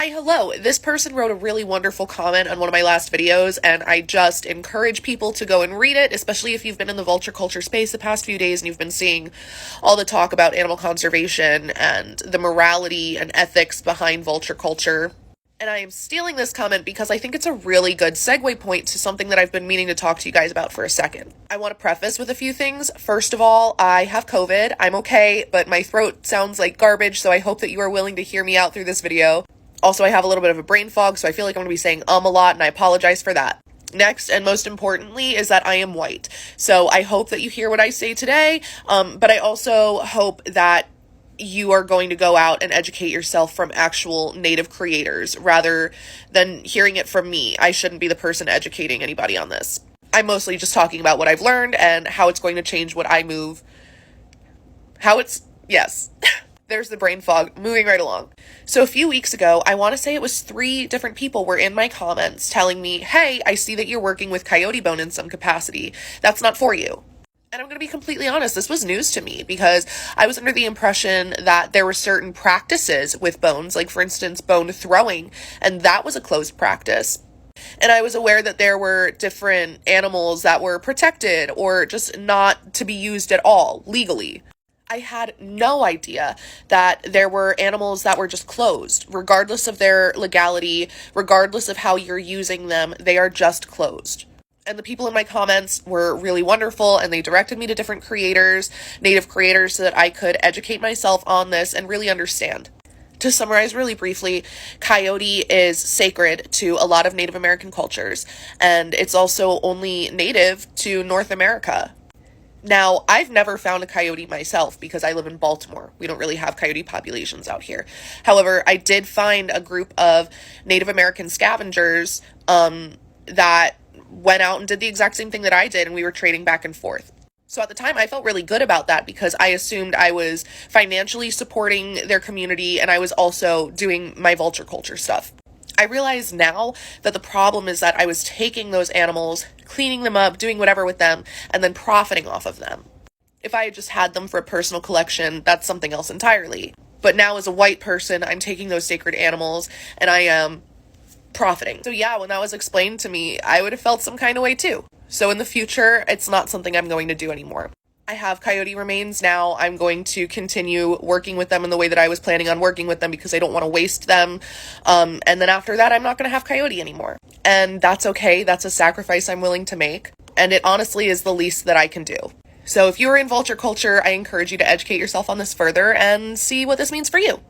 Hi, hello. This person wrote a really wonderful comment on one of my last videos, and I just encourage people to go and read it, especially if you've been in the vulture culture space the past few days and you've been seeing all the talk about animal conservation and the morality and ethics behind vulture culture. And I am stealing this comment because I think it's a really good segue point to something that I've been meaning to talk to you guys about for a second. I want to preface with a few things. First of all, I have COVID. I'm okay, but my throat sounds like garbage, so I hope that you are willing to hear me out through this video. Also, I have a little bit of a brain fog, so I feel like I'm going to be saying a lot, and I apologize for that. Next, and most importantly, is that I am white. So I hope that you hear what I say today, but I also hope that you are going to go out and educate yourself from actual native creators rather than hearing it from me. I shouldn't be the person educating anybody on this. I'm mostly just talking about what I've learned and how it's going to change what I move. Yes. There's the brain fog, moving right along. So a few weeks ago, I want to say it was 3 different people were in my comments telling me, hey, I see that you're working with coyote bone in some capacity. That's not for you. And I'm going to be completely honest, this was news to me because I was under the impression that there were certain practices with bones, like for instance, bone throwing, and that was a closed practice. And I was aware that there were different animals that were protected or just not to be used at all legally. I had no idea that there were animals that were just closed, regardless of their legality, regardless of how you're using them, they are just closed. And the people in my comments were really wonderful, and they directed me to different creators, native creators, so that I could educate myself on this and really understand. To summarize really briefly, coyote is sacred to a lot of Native American cultures, and it's also only native to North America. Now, I've never found a coyote myself because I live in Baltimore. We don't really have coyote populations out here. However, I did find a group of Native American scavengers that went out and did the exact same thing that I did, and we were trading back and forth. So at the time, I felt really good about that because I assumed I was financially supporting their community and I was also doing my vulture culture stuff. I realize now that the problem is that I was taking those animals, cleaning them up, doing whatever with them, and then profiting off of them. If I had just had them for a personal collection, that's something else entirely. But now as a white person, I'm taking those sacred animals and I am profiting. So yeah, when that was explained to me, I would have felt some kind of way too. So in the future, it's not something I'm going to do anymore. I have coyote remains now. I'm going to continue working with them in the way that I was planning on working with them because I don't want to waste them. And then after that, I'm not going to have coyote anymore. And that's okay. That's a sacrifice I'm willing to make. And it honestly is the least that I can do. So if you're in vulture culture, I encourage you to educate yourself on this further and see what this means for you.